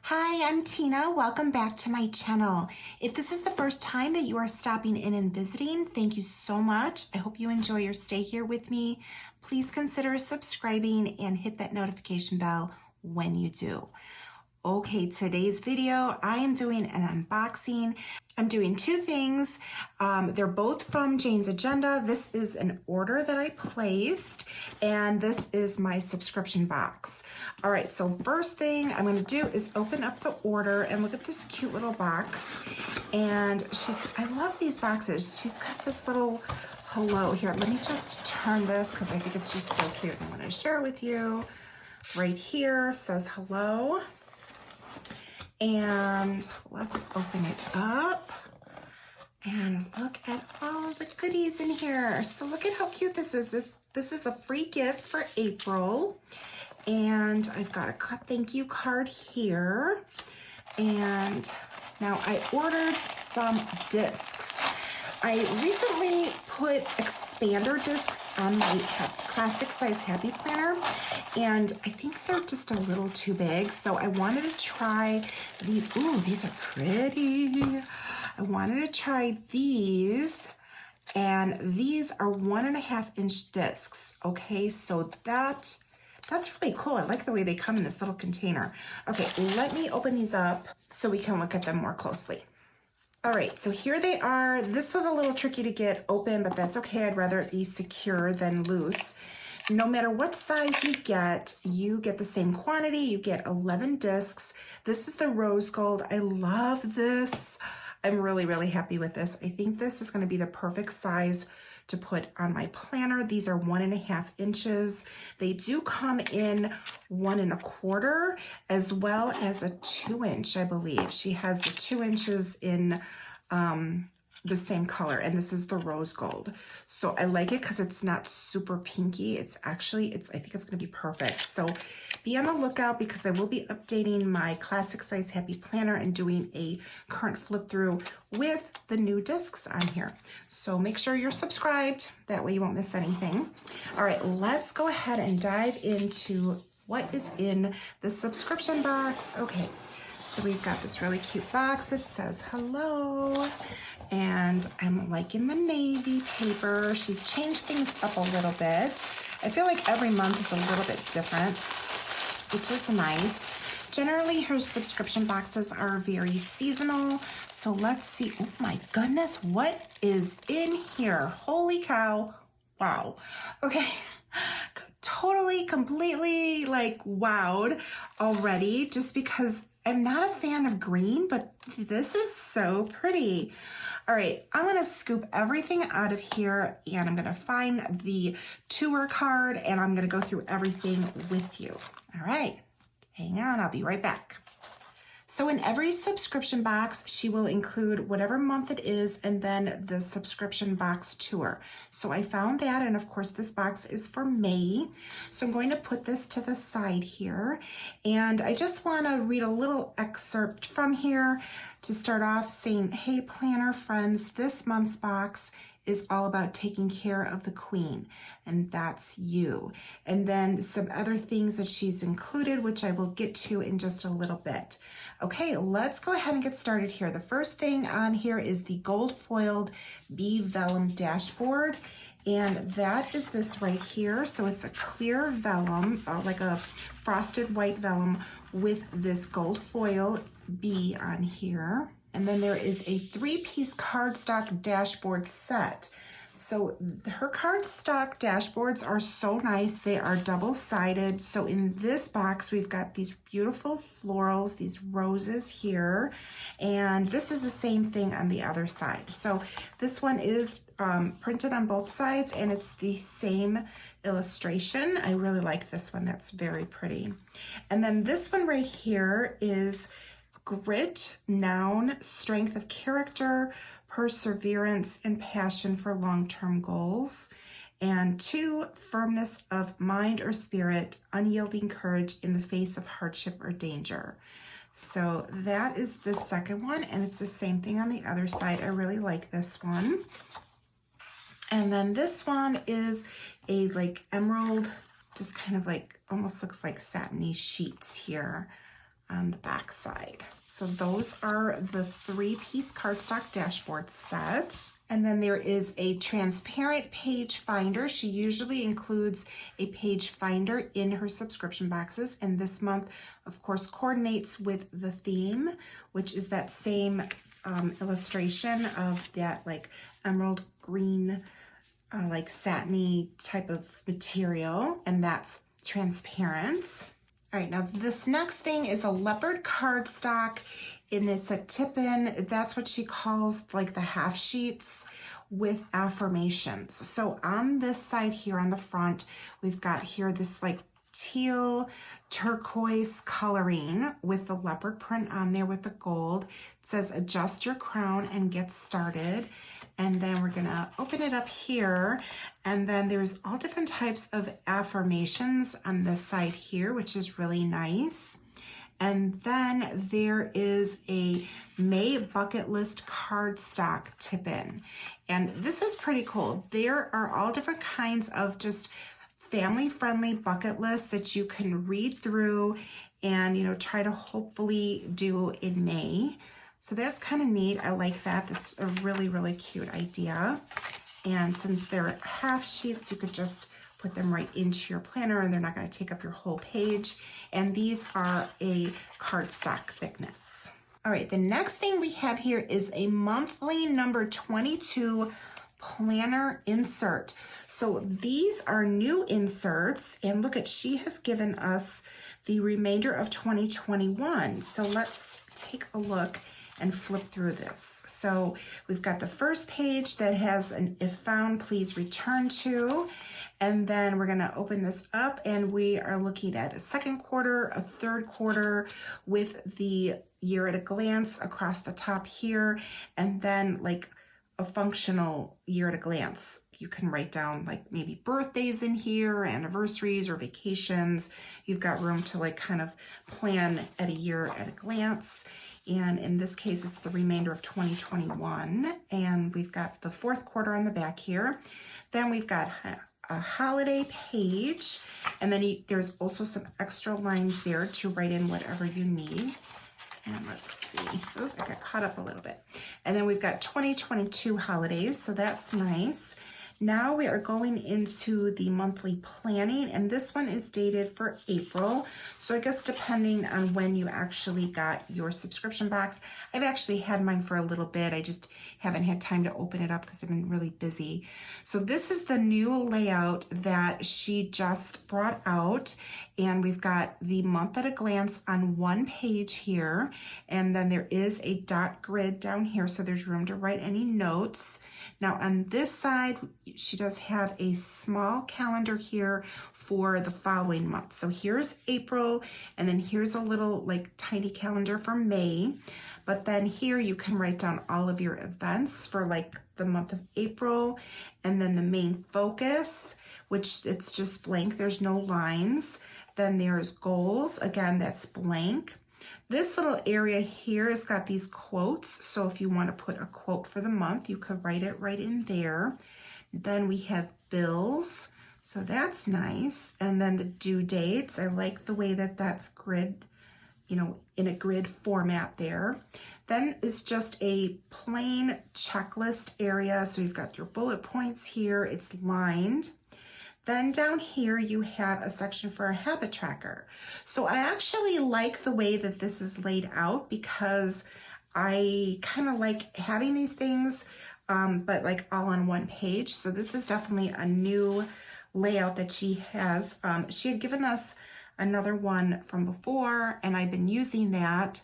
Hi, I'm Tina. Welcome back to my channel. If this is the first time that you are stopping in and visiting, thank you so much. I hope you enjoy your stay here with me. Please consider subscribing and hit that notification bell when you do. Okay, today's video, I am doing an unboxing. I'm doing two things. They're both from Jane's Agenda. This is an order that I placed, and this is my subscription box. All right, so first thing I'm gonna do is open up the order and look at this cute little box. And I love these boxes. She's got this little hello here. Let me just turn this because I think it's just so cute. I wanna share it with you. Right here says hello. And let's open it up and look at all the goodies in here. So look at how cute this is. This is a free gift for April. And I've got a thank you card here. And now I ordered some discs. I recently put expander discs on my classic size happy planner, and I think they're just a little too big, so I wanted to try these. Ooh, these are pretty. I wanted to try these, and these are 1.5 inch discs. Okay, so that's really cool. I like the way they come in this little container. Okay, let me open these up so we can look at them more closely. All right, so here they are. This was a little tricky to get open, but that's okay. I'd rather it be secure than loose. No matter what size you get the same quantity. You get 11 discs. This is the rose gold. I love this. I'm really, really happy with this. I think this is gonna be the perfect size to put on my planner. These are 1.5 inches. They do come in 1.25 as well as a 2 inch, I believe. She has the 2 inches in the same color, and this is the rose gold. So I like it because it's not super pinky. I think it's gonna be perfect. So be on the lookout because I will be updating my classic size happy planner and doing a current flip through with the new discs on here. So make sure you're subscribed. That way you won't miss anything. All right, let's go ahead and dive into what is in the subscription box. Okay, so we've got this really cute box. It says hello. And I'm liking the navy paper. She's changed things up a little bit. I feel like every month is a little bit different, which is nice. Generally, her subscription boxes are very seasonal. So let's see. Oh my goodness, what is in here? Holy cow. Wow. Okay. Totally, completely like wowed already just because I'm not a fan of green, but this is so pretty. All right, I'm gonna scoop everything out of here and I'm gonna find the tour card and I'm gonna go through everything with you. All right, hang on, I'll be right back. So in every subscription box, she will include whatever month it is and then the subscription box tour. So I found that, and of course this box is for May. So I'm going to put this to the side here. And I just wanna read a little excerpt from here to start off saying, hey planner friends, this month's box is all about taking care of the queen, and that's you. And then some other things that she's included, which I will get to in just a little bit. Okay, let's go ahead and get started here. The first thing on here is the gold foiled bee vellum dashboard, and that is this right here. So it's a clear vellum, like a frosted white vellum with this gold foil bee on here. And then there is a 3-piece cardstock dashboard set. So her cardstock dashboards are so nice. They are double-sided. So in this box, we've got these beautiful florals, these roses here. And this is the same thing on the other side. So this one is printed on both sides and it's the same illustration. I really like this one. That's very pretty. And then this one right here is grit, noun, strength of character, perseverance, and passion for long-term goals. And 2, firmness of mind or spirit, unyielding courage in the face of hardship or danger. So that is the second one, and it's the same thing on the other side. I really like this one. And then this one is a like emerald, just kind of like, almost looks like satiny sheets here. on the back side. So those are the 3-piece cardstock dashboard set. And then there is a transparent page finder. She usually includes a page finder in her subscription boxes. And this month, of course, coordinates with the theme, which is that same illustration of that like emerald green, like satiny type of material. And that's transparent. All right, now this next thing is a leopard cardstock, and it's a tip-in. That's what she calls like the half sheets with affirmations. So on this side here on the front, we've got here this like teal turquoise coloring with the leopard print on there with the gold. It says adjust your crown and get started. And then we're gonna open it up here, and then there's all different types of affirmations on this side here, which is really nice. And then there is a May bucket list cardstock tip-in, and this is pretty cool. There are all different kinds of just family-friendly bucket lists that you can read through and, you know, try to hopefully do in May. So that's kind of neat. I like that. That's a really, really cute idea. And since they're half sheets, you could just put them right into your planner and they're not going to take up your whole page. And these are a cardstock thickness. All right, the next thing we have here is a monthly number 22 planner insert. So these are new inserts, and look at, she has given us the remainder of 2021. So let's take a look and flip through this. So we've got the first page that has an if found, please return to. And then we're gonna open this up and we are looking at a second quarter, a third quarter with the year at a glance across the top here. And then like a functional year at a glance. You can write down like maybe birthdays in here, anniversaries or vacations. You've got room to like kind of plan at a year at a glance. And in this case, it's the remainder of 2021. And we've got the fourth quarter on the back here. Then we've got a holiday page. And then there's also some extra lines there to write in whatever you need. And let's see, oh, I got caught up a little bit. And then we've got 2022 holidays, so that's nice. Now we are going into the monthly planning, and this one is dated for April. So I guess depending on when you actually got your subscription box, I've actually had mine for a little bit. I just haven't had time to open it up because I've been really busy. So this is the new layout that she just brought out, and we've got the month at a glance on one page here, and then there is a dot grid down here, so there's room to write any notes. Now on this side, she does have a small calendar here for the following month. So here's April, and then here's a little like tiny calendar for May. But then here you can write down all of your events for like the month of April, and then the main focus, which it's just blank, there's no lines. Then there's goals, again, that's blank. This little area here has got these quotes. So if you want to put a quote for the month, you could write it right in there. Then we have bills, so that's nice. And then the due dates, I like the way that that's grid, you know, in a grid format there. Then it's just a plain checklist area. So you've got your bullet points here, it's lined. Then down here you have a section for a habit tracker. So I actually like the way that this is laid out because I kind of like having these things, but like all on one page. So this is definitely a new layout that she has. She had given us another one from before, and I've been using that.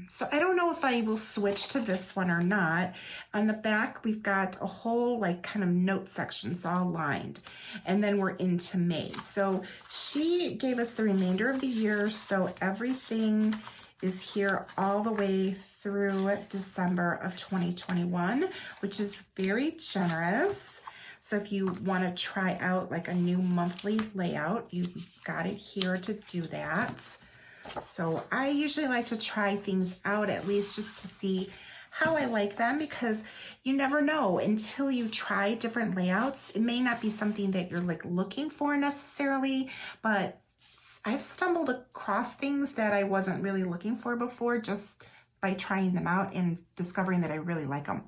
So I don't know if I will switch to this one or not. On the back, we've got a whole like kind of note sections all lined, and then we're into May. So she gave us the remainder of the year. So everything is here all the way through December of 2021, which is very generous. So if you want to try out like a new monthly layout, you've got it here to do that. So I usually like to try things out at least just to see how I like them, because you never know until you try different layouts. It may not be something that you're like looking for necessarily, but I've stumbled across things that I wasn't really looking for before just by trying them out and discovering that I really like them.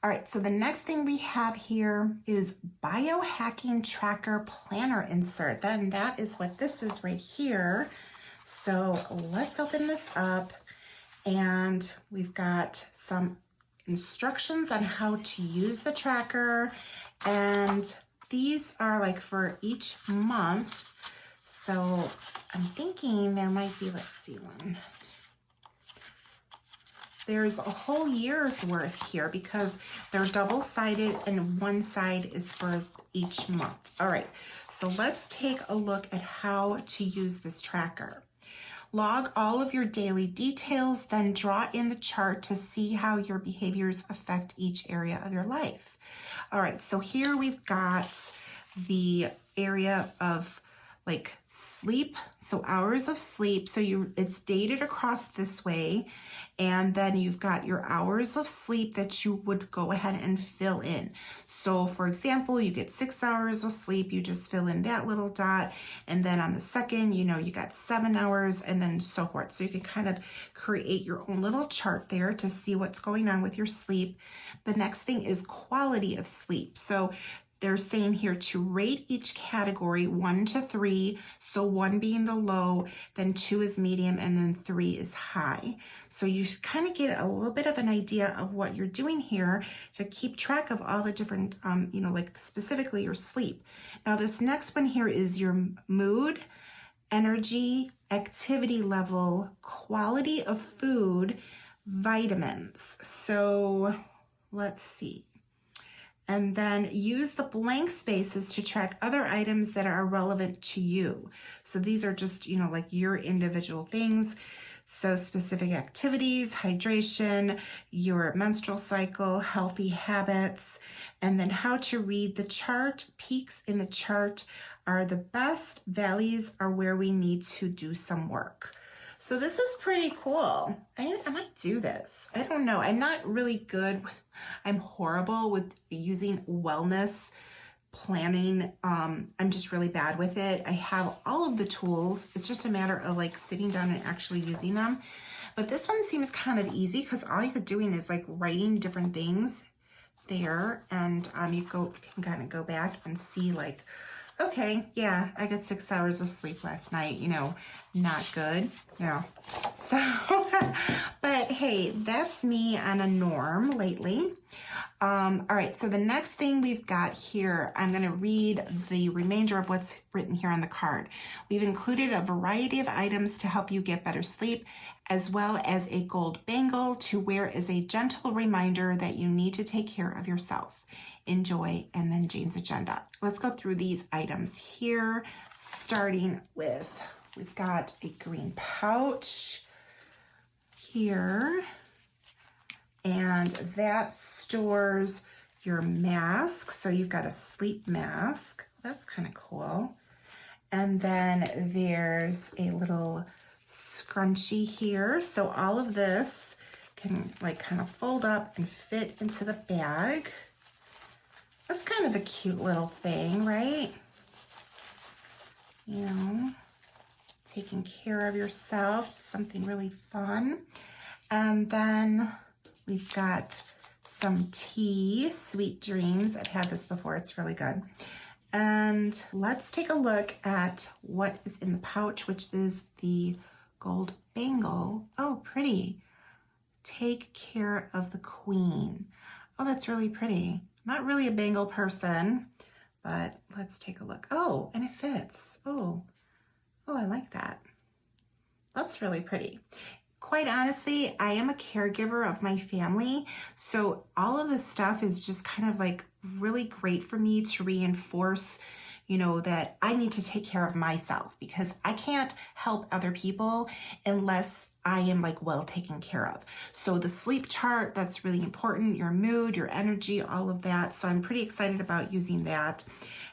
All right, so the next thing we have here is BioHacking Tracker Planner Insert. Then that is what this is right here. So let's open this up, and we've got some instructions on how to use the tracker, and these are like for each month. So I'm thinking there might be, let's see, one. There's a whole year's worth here because they're double-sided and one side is for each month. All right, so let's take a look at how to use this tracker. Log all of your daily details, then draw in the chart to see how your behaviors affect each area of your life. All right, so here we've got the area of like sleep, so hours of sleep. So it's dated across this way, and then you've got your hours of sleep that you would go ahead and fill in. So for example, you get 6 hours of sleep, you just fill in that little dot, and then on the second, you got 7 hours, and then so forth. So you can kind of create your own little chart there to see what's going on with your sleep. The next thing is quality of sleep. So they're saying here to rate each category 1 to 3. So 1 being the low, then 2 is medium, and then 3 is high. So you kind of get a little bit of an idea of what you're doing here to keep track of all the different, like specifically your sleep. Now this next one here is your mood, energy, activity level, quality of food, vitamins. So let's see. And then use the blank spaces to track other items that are relevant to you. So these are just, like your individual things. So specific activities, hydration, your menstrual cycle, healthy habits, and then how to read the chart. Peaks in the chart are the best. Valleys are where we need to do some work. So this is pretty cool. I might do this. I don't know. I'm not really good. I'm horrible with using wellness planning. I'm just really bad with it. I have all of the tools. It's just a matter of like sitting down and actually using them. But this one seems kind of easy because all you're doing is like writing different things there. And you can kind of go back and see like, okay, yeah, I got 6 hours of sleep last night, not good. Yeah. So, but hey, that's me on a norm lately. All right, so the next thing we've got here, I'm going to read the remainder of what's written here on the card. We've included a variety of items to help you get better sleep, as well as a gold bangle to wear as a gentle reminder that you need to take care of yourself. Enjoy, and then Jane's agenda. Let's go through these items here, starting with, we've got a green pouch here, and that stores your mask. So you've got a sleep mask. That's kind of cool. And then there's a little scrunchie here. So all of this can like kind of fold up and fit into the bag. That's kind of a cute little thing, right? Taking care of yourself, something really fun. And then we've got some tea, Sweet Dreams. I've had this before, it's really good. And let's take a look at what is in the pouch, which is the gold bangle. Oh, pretty. Take care of the queen. Oh, that's really pretty. Not really a bangle person, but let's take a look. Oh, and it fits. Oh, I like that. That's really pretty. Quite honestly, I am a caregiver of my family, so all of this stuff is just kind of like really great for me to reinforce, that I need to take care of myself because I can't help other people unless I am like well taken care of. So the sleep chart, that's really important, your mood, your energy, all of that. So I'm pretty excited about using that.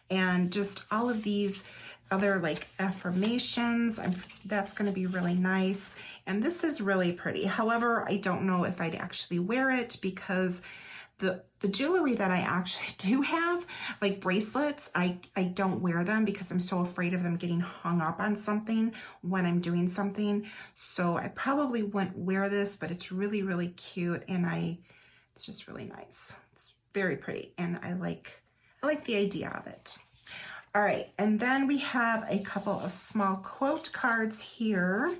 And just all of these other like affirmations, that's going to be really nice. And this is really pretty. However, I don't know if I'd actually wear it because The jewelry that I actually do have, like bracelets, I don't wear them because I'm so afraid of them getting hung up on something when I'm doing something. So I probably wouldn't wear this, but it's really, really cute, and it's just really nice. It's very pretty, and I like the idea of it. All right, and then we have a couple of small quote cards here.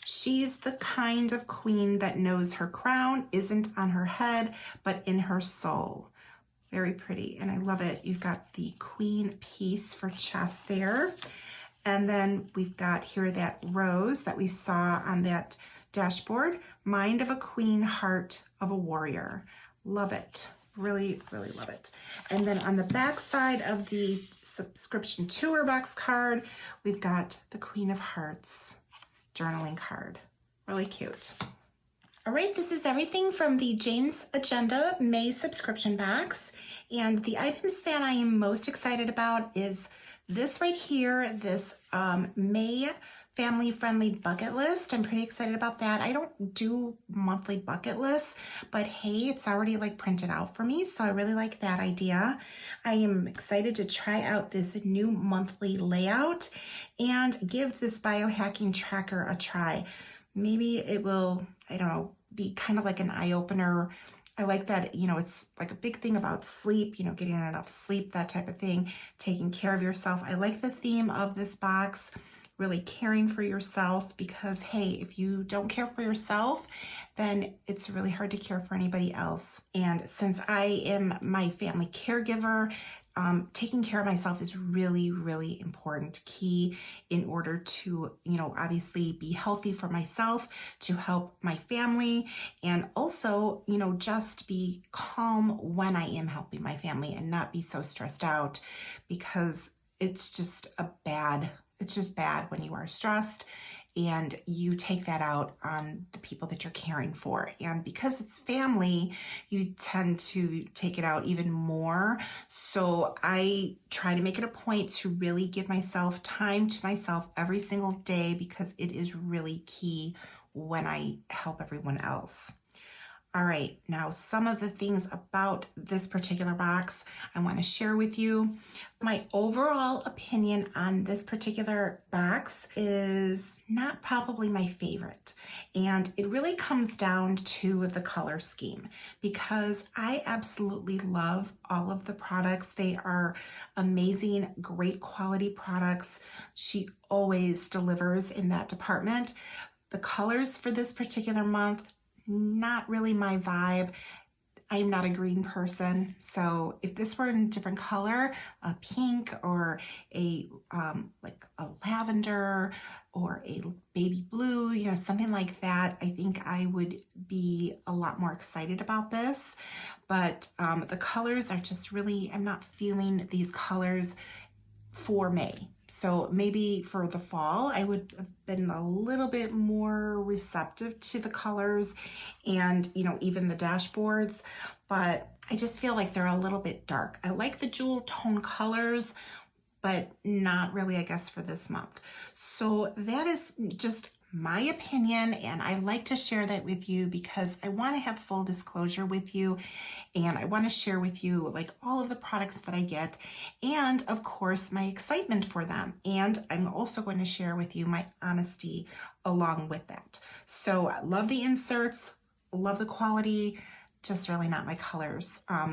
She's the kind of queen that knows her crown isn't on her head, but in her soul. Very pretty, and I love it. You've got the queen piece for chest there. And then we've got here that rose that we saw on that dashboard. Mind of a queen, heart of a warrior. Love it. Really, really love it. And then on the back side of the subscription tour box card, we've got the Queen of Hearts journaling card. Really cute. All right, this is everything from the Jane's Agenda May subscription box. And the items that I am most excited about is this right here, this May family-friendly bucket list. I'm pretty excited about that. I don't do monthly bucket lists, but hey, it's already like printed out for me, so I really like that idea. I am excited to try out this new monthly layout and give this biohacking tracker a try. Maybe it will, I don't know, be kind of like an eye-opener. I like that, you know, it's like a big thing about sleep, you know, getting enough sleep, that type of thing, taking care of yourself. I like the theme of this box, really caring for yourself, because hey, if you don't care for yourself, then it's really hard to care for anybody else. And since I am my family caregiver, taking care of myself is really, really important, key in order to, you know, obviously be healthy for myself, to help my family, and also, you know, just be calm when I am helping my family and not be so stressed out, because it's just bad when you are stressed and you take that out on the people that you're caring for. And because it's family, you tend to take it out even more. So I try to make it a point to really give myself time to myself every single day, because it is really key when I help everyone else. All right, now some of the things about this particular box I want to share with you. My overall opinion on this particular box is not probably my favorite. And it really comes down to the color scheme, because I absolutely love all of the products. They are amazing, great quality products. She always delivers in that department. The colors for this particular month, not really my vibe. I'm not a green person, so if this were in a different color, a pink or a like a lavender or a baby blue, you know, something like that, I think I would be a lot more excited about this. But the colors are just really, I'm not feeling these colors for May. So maybe for the fall, I would have been a little bit more receptive to the colors and, you know, even the dashboards, but I just feel like they're a little bit dark. I like the jewel tone colors, but not really, I guess, for this month. So that is just my opinion, and I like to share that with you because I want to have full disclosure with you, and I want to share with you like all of the products that I get, and of course my excitement for them. And I'm also going to share with you my honesty along with that. So I love the inserts, love the quality, just really not my colors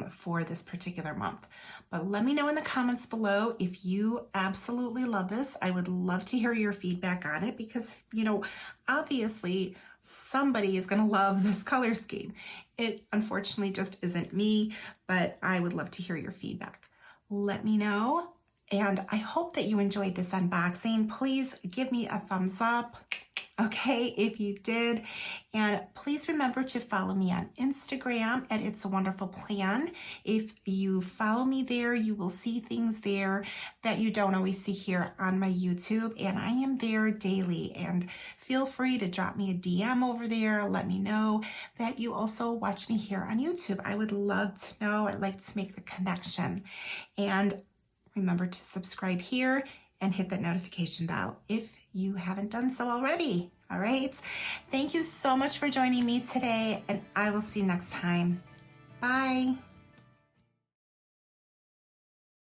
for this particular month. But let me know in the comments below if you absolutely love this. I would love to hear your feedback on it because, you know, obviously somebody is going to love this color scheme. It unfortunately just isn't me, but I would love to hear your feedback. Let me know. And I hope that you enjoyed this unboxing. Please give me a thumbs up, okay, if you did. And please remember to follow me on Instagram at It's a Wonderful Plan. If you follow me there, you will see things there that you don't always see here on my YouTube. And I am there daily. And feel free to drop me a DM over there. Let me know that you also watch me here on YouTube. I would love to know. I'd like to make the connection. And remember to subscribe here and hit that notification bell if you haven't done so already. All right. Thank you so much for joining me today, and I will see you next time. Bye.